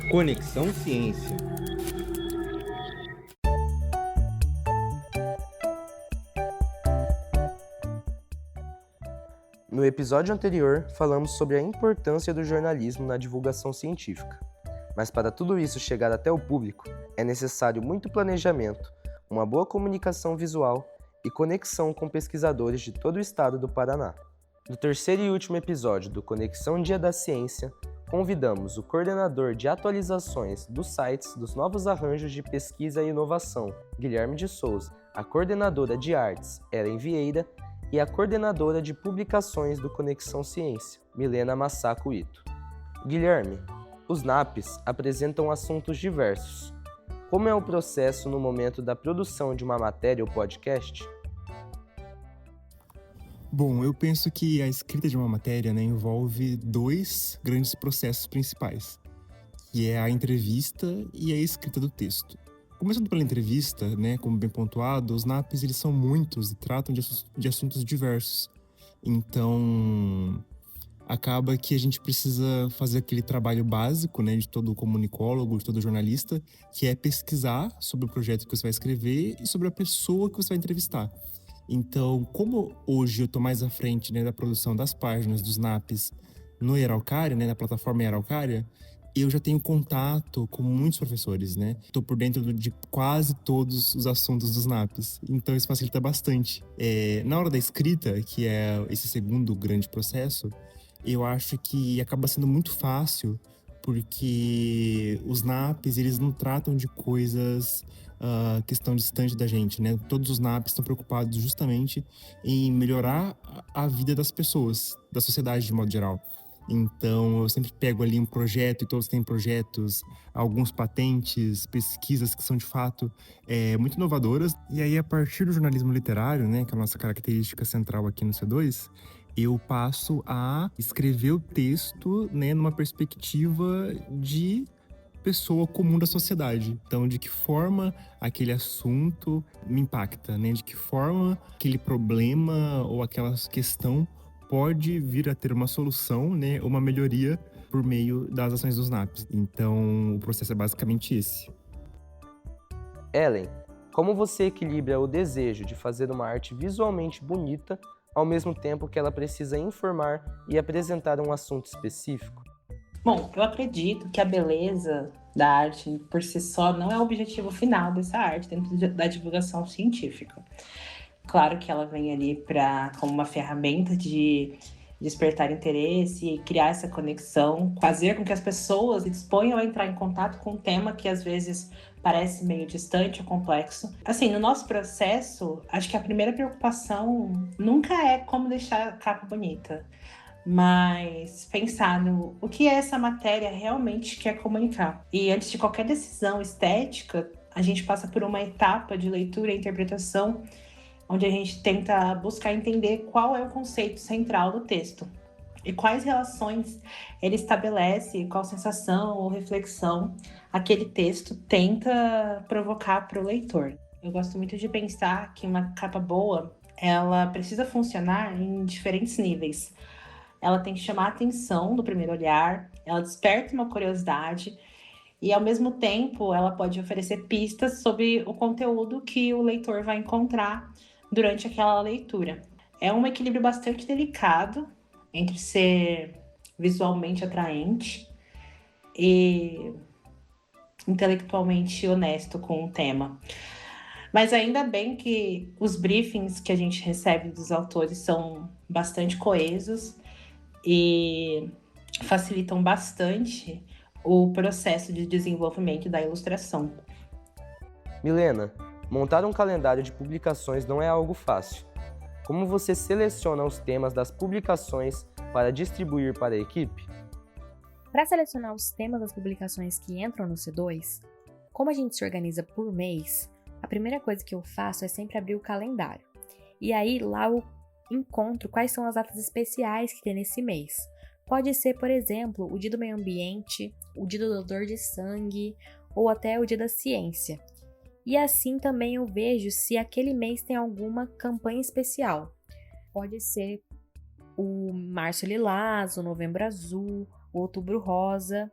Conexão Ciência. No episódio anterior, falamos sobre a importância do jornalismo na divulgação científica. Mas para tudo isso chegar até o público, é necessário muito planejamento, uma boa comunicação visual e conexão com pesquisadores de todo o estado do Paraná. No terceiro e último episódio do Conexão Dia da Ciência, convidamos o coordenador de atualizações dos sites dos novos arranjos de pesquisa e inovação, Guilherme de Souza, a coordenadora de artes, Ellen Vieira, e a coordenadora de publicações do Conexão Ciência, Milena Massaco Ito. Guilherme, os NAPs apresentam assuntos diversos. Como é o processo no momento da produção de uma matéria ou podcast? Bom, eu penso que a escrita de uma matéria, envolve dois grandes processos principais, que é a entrevista e a escrita do texto. Começando pela entrevista, como bem pontuado, os NAPs eles são muitos e tratam de assuntos diversos. Então, acaba que a gente precisa fazer aquele trabalho básico, de todo comunicólogo, de todo jornalista, que é pesquisar sobre o projeto que você vai escrever e sobre a pessoa que você vai entrevistar. Então, como hoje eu estou mais à frente da produção das páginas dos NAPs no Araucária, na plataforma Araucária, eu já tenho contato com muitos professores, Estou por dentro de quase todos os assuntos dos NAPs, então isso facilita bastante. Na hora da escrita, que é esse segundo grande processo, eu acho que acaba sendo muito fácil, porque os NAPs, eles não tratam de coisas que estão distantes da gente, Todos os NAPs estão preocupados justamente em melhorar a vida das pessoas, da sociedade de modo geral. Então, eu sempre pego ali um projeto, e todos têm projetos, alguns patentes, pesquisas que são, de fato, muito inovadoras. E aí, a partir do jornalismo literário, que é a nossa característica central aqui no C2, eu passo a escrever o texto, numa perspectiva de pessoa comum da sociedade. Então, de que forma aquele assunto me impacta, De que forma aquele problema ou aquela questão pode vir a ter uma solução, uma melhoria por meio das ações dos NAPs. Então, o processo é basicamente esse. Ellen, como você equilibra o desejo de fazer uma arte visualmente bonita, ao mesmo tempo que ela precisa informar e apresentar um assunto específico? Bom, eu acredito que a beleza da arte por si só não é o objetivo final dessa arte dentro da divulgação científica. Claro que ela vem ali como uma ferramenta de despertar interesse e criar essa conexão, fazer com que as pessoas se disponham a entrar em contato com um tema que às vezes parece meio distante ou complexo. Assim, no nosso processo, acho que a primeira preocupação nunca é como deixar a capa bonita, mas pensar no o que essa matéria realmente quer comunicar. E antes de qualquer decisão estética, a gente passa por uma etapa de leitura e interpretação, onde a gente tenta buscar entender qual é o conceito central do texto e quais relações ele estabelece, qual sensação ou reflexão aquele texto tenta provocar para o leitor. Eu gosto muito de pensar que uma capa boa, ela precisa funcionar em diferentes níveis. Ela tem que chamar a atenção do primeiro olhar, ela desperta uma curiosidade e, ao mesmo tempo, ela pode oferecer pistas sobre o conteúdo que o leitor vai encontrar durante aquela leitura. É um equilíbrio bastante delicado entre ser visualmente atraente e intelectualmente honesto com o tema. Mas ainda bem que os briefings que a gente recebe dos autores são bastante coesos e facilitam bastante o processo de desenvolvimento da ilustração. Milena, montar um calendário de publicações não é algo fácil. Como você seleciona os temas das publicações para distribuir para a equipe? Para selecionar os temas das publicações que entram no C2, como a gente se organiza por mês, a primeira coisa que eu faço é sempre abrir o calendário. E aí lá eu encontro quais são as datas especiais que tem nesse mês. Pode ser, por exemplo, o Dia do Meio Ambiente, o Dia do Doador de Sangue ou até o Dia da Ciência. E assim também eu vejo se aquele mês tem alguma campanha especial. Pode ser o Março Lilás, o Novembro Azul, o Outubro Rosa.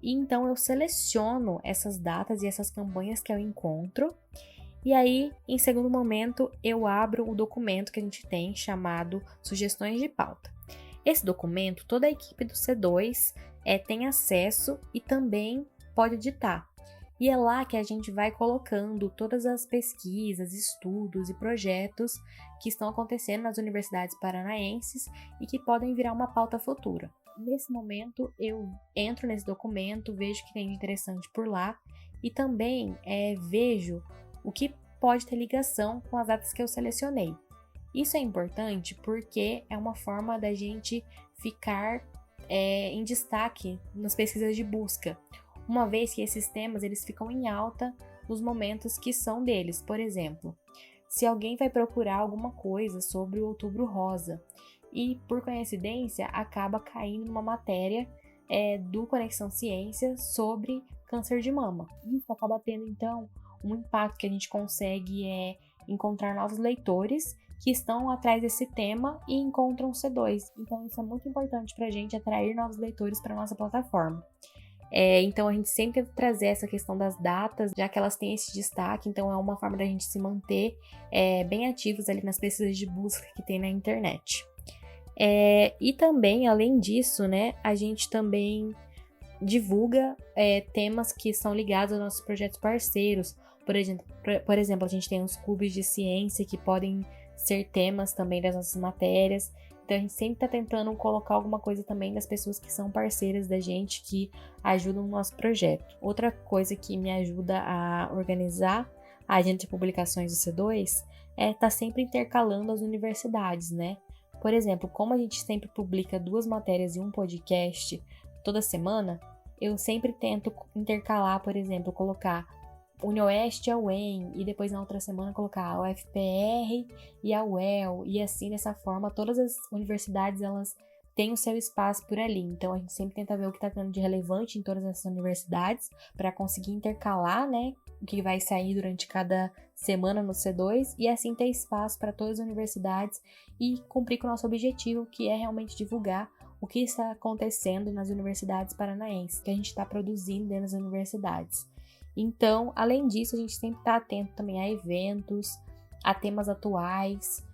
E então eu seleciono essas datas e essas campanhas que eu encontro. E aí, em segundo momento, eu abro o documento que a gente tem chamado Sugestões de Pauta. Esse documento, toda a equipe do C2 tem acesso e também pode editar. E é lá que a gente vai colocando todas as pesquisas, estudos e projetos que estão acontecendo nas universidades paranaenses e que podem virar uma pauta futura. Nesse momento, eu entro nesse documento, vejo o que tem de interessante por lá e também vejo o que pode ter ligação com as datas que eu selecionei. Isso é importante porque é uma forma da gente ficar em destaque nas pesquisas de busca, uma vez que esses temas eles ficam em alta nos momentos que são deles. Por exemplo, se alguém vai procurar alguma coisa sobre o Outubro Rosa e, por coincidência, acaba caindo numa matéria do Conexão Ciência sobre câncer de mama. Isso acaba tendo, então, um impacto que a gente consegue encontrar novos leitores que estão atrás desse tema e encontram o C2. Então, isso é muito importante para a gente atrair novos leitores para a nossa plataforma. Então, a gente sempre tenta trazer essa questão das datas, já que elas têm esse destaque, então é uma forma da gente se manter bem ativos ali nas pesquisas de busca que tem na internet. E também, além disso, né, a gente também divulga temas que são ligados aos nossos projetos parceiros. Por exemplo, a gente tem os clubes de ciência que podem ser temas também das nossas matérias. Então, a gente sempre está tentando colocar alguma coisa também das pessoas que são parceiras da gente, que ajudam no nosso projeto. Outra coisa que me ajuda a organizar a agenda de publicações do C2 tá sempre intercalando as universidades, né? Por exemplo, como a gente sempre publica 2 matérias e um podcast toda semana, eu sempre tento intercalar, por exemplo, colocar UniOeste e a UEM, e depois na outra semana colocar a UFPR e a UEL, e assim, dessa forma, todas as universidades, elas têm o seu espaço por ali. Então, a gente sempre tenta ver o que está tendo de relevante em todas essas universidades, para conseguir intercalar, né, o que vai sair durante cada semana no C2, e assim ter espaço para todas as universidades e cumprir com o nosso objetivo, que é realmente divulgar o que está acontecendo nas universidades paranaenses, que a gente está produzindo dentro das universidades. Então, além disso, a gente sempre está atento também a eventos, a temas atuais,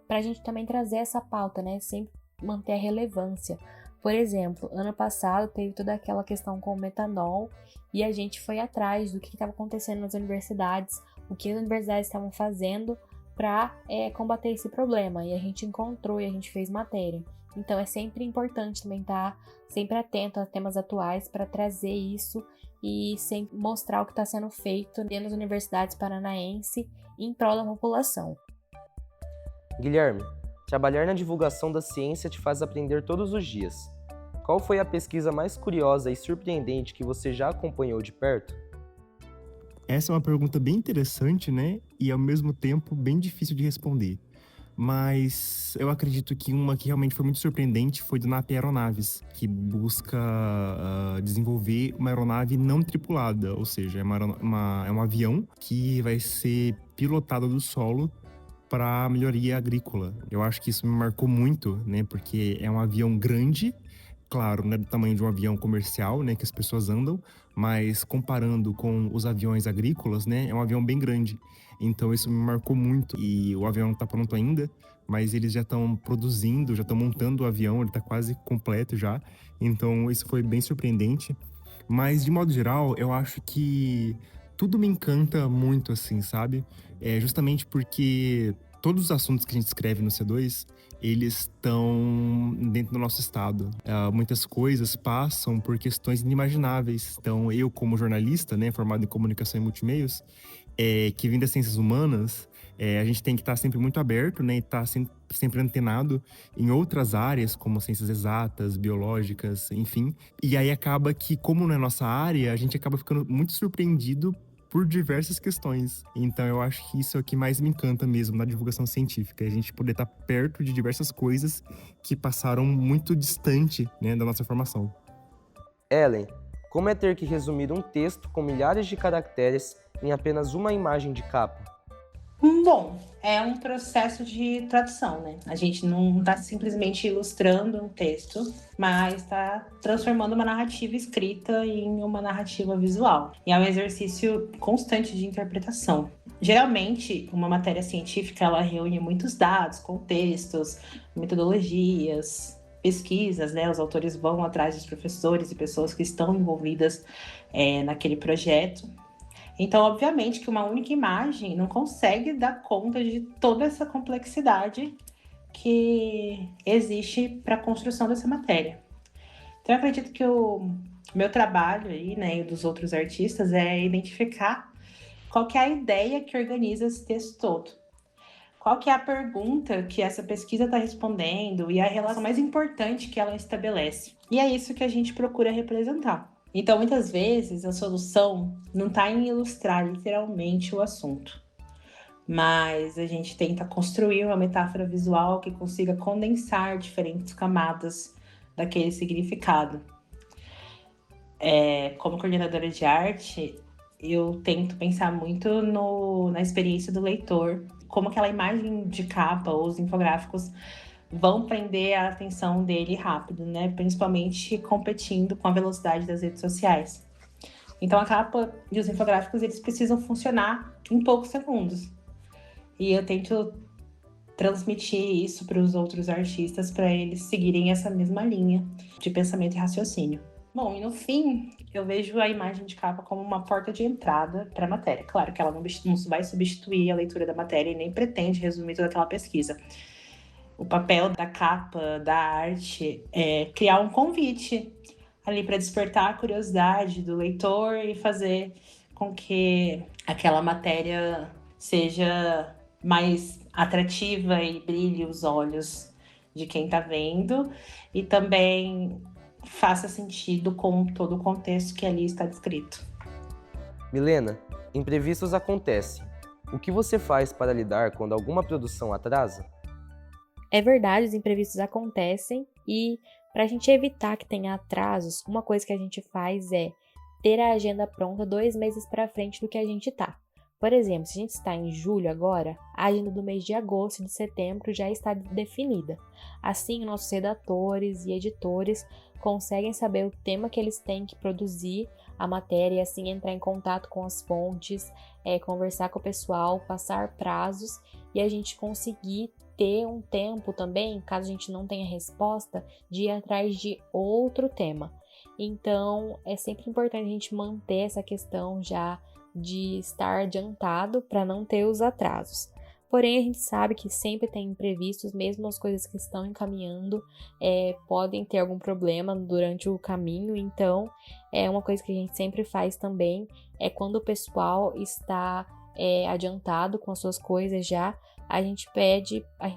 para a gente também trazer essa pauta, né? Sempre manter a relevância. Por exemplo, ano passado teve toda aquela questão com o metanol e a gente foi atrás do que estava acontecendo nas universidades, o que as universidades estavam fazendo para combater esse problema. E a gente encontrou e a gente fez matéria. Então, é sempre importante também estar sempre atento a temas atuais para trazer isso e sempre mostrar o que está sendo feito dentro das universidades paranaenses em prol da população. Guilherme, trabalhar na divulgação da ciência te faz aprender todos os dias. Qual foi a pesquisa mais curiosa e surpreendente que você já acompanhou de perto? Essa é uma pergunta bem interessante, né? E ao mesmo tempo bem difícil de responder. Mas eu acredito que uma que realmente foi muito surpreendente foi do NAP Aeronaves, que busca desenvolver uma aeronave não tripulada, ou seja, é um avião que vai ser pilotado do solo para melhoria agrícola. Eu acho que isso me marcou muito, né? Porque é um avião grande, claro, não é do tamanho de um avião comercial, né, que as pessoas andam, mas comparando com os aviões agrícolas, né, é um avião bem grande. Então isso me marcou muito e o avião não tá pronto ainda, mas eles já estão produzindo, já estão montando o avião, ele tá quase completo já. Então isso foi bem surpreendente. Mas de modo geral, eu acho que tudo me encanta muito, assim, sabe? Justamente porque todos os assuntos que a gente escreve no C2, eles estão dentro do nosso estado. Muitas coisas passam por questões inimagináveis. Então, eu, como jornalista, né, formado em comunicação e multimeios, que vem das ciências humanas, a gente tem que estar sempre muito aberto, né, e estar sempre antenado em outras áreas, como ciências exatas, biológicas, enfim. E aí acaba que, como não é nossa área, a gente acaba ficando muito surpreendido por diversas questões. Então eu acho que isso é o que mais me encanta mesmo na divulgação científica, a gente poder estar perto de diversas coisas que passaram muito distante, né, da nossa formação. Ellen, como é ter que resumir um texto com milhares de caracteres em apenas uma imagem de capa? Bom, é um processo de tradução, né? A gente não está simplesmente ilustrando um texto, mas está transformando uma narrativa escrita em uma narrativa visual. E é um exercício constante de interpretação. Geralmente, uma matéria científica, ela reúne muitos dados, contextos, metodologias, pesquisas, né? Os autores vão atrás dos professores e pessoas que estão envolvidas naquele projeto. Então, obviamente, que uma única imagem não consegue dar conta de toda essa complexidade que existe para a construção dessa matéria. Então, eu acredito que o meu trabalho aí, né, e dos outros artistas é identificar qual que é a ideia que organiza esse texto todo. Qual que é a pergunta que essa pesquisa está respondendo e a relação mais importante que ela estabelece. E é isso que a gente procura representar. Então, muitas vezes, a solução não está em ilustrar literalmente o assunto, mas a gente tenta construir uma metáfora visual que consiga condensar diferentes camadas daquele significado. Como coordenadora de arte, eu tento pensar muito na experiência do leitor, como aquela imagem de capa ou os infográficos vão prender a atenção dele rápido, né? Principalmente competindo com a velocidade das redes sociais. Então, a capa e os infográficos, eles precisam funcionar em poucos segundos. E eu tento transmitir isso para os outros artistas, para eles seguirem essa mesma linha de pensamento e raciocínio. Bom, e no fim, eu vejo a imagem de capa como uma porta de entrada para a matéria. Claro que ela não vai substituir a leitura da matéria e nem pretende resumir toda aquela pesquisa. O papel da capa, da arte, é criar um convite ali para despertar a curiosidade do leitor e fazer com que aquela matéria seja mais atrativa e brilhe os olhos de quem está vendo e também faça sentido com todo o contexto que ali está descrito. Milena, imprevistos acontecem. O que você faz para lidar quando alguma produção atrasa? É verdade, os imprevistos acontecem e para a gente evitar que tenha atrasos, uma coisa que a gente faz é ter a agenda pronta 2 meses para frente do que a gente está. Por exemplo, se a gente está em julho agora, a agenda do mês de agosto e de setembro já está definida. Assim, nossos redatores e editores conseguem saber o tema que eles têm que produzir, a matéria, e assim entrar em contato com as fontes, conversar com o pessoal, passar prazos e a gente conseguir ter um tempo também, caso a gente não tenha resposta, de ir atrás de outro tema. Então, é sempre importante a gente manter essa questão já de estar adiantado para não ter os atrasos. Porém, a gente sabe que sempre tem imprevistos, mesmo as coisas que estão encaminhando podem ter algum problema durante o caminho. Então, uma coisa que a gente sempre faz também é quando o pessoal está adiantado com as suas coisas já, a gente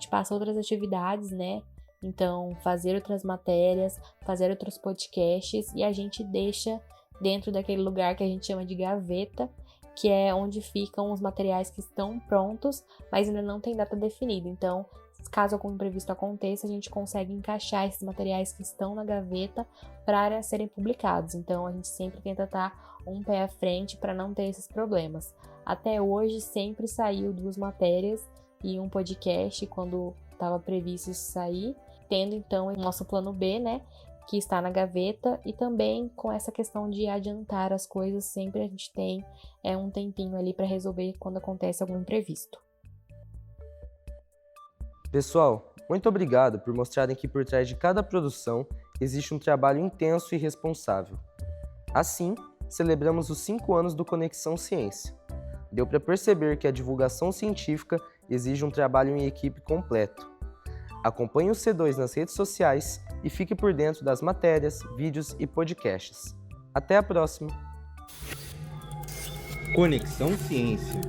passa outras atividades, né? Então, fazer outras matérias, fazer outros podcasts e a gente deixa dentro daquele lugar que a gente chama de gaveta, que é onde ficam os materiais que estão prontos, mas ainda não tem data definida. Então, caso algum imprevisto aconteça, a gente consegue encaixar esses materiais que estão na gaveta para serem publicados. Então, a gente sempre tenta estar um pé à frente para não ter esses problemas. Até hoje, sempre saiu 2 matérias e um podcast quando estava previsto isso sair, tendo então o nosso plano B, né, que está na gaveta, e também com essa questão de adiantar as coisas, sempre a gente tem um tempinho ali para resolver quando acontece algum imprevisto. Pessoal, muito obrigado por mostrarem que por trás de cada produção existe um trabalho intenso e responsável. Assim, celebramos os 5 anos do Conexão Ciência. Deu para perceber que a divulgação científica exige um trabalho em equipe completo. Acompanhe o C2 nas redes sociais e fique por dentro das matérias, vídeos e podcasts. Até a próxima! Conexão Ciência.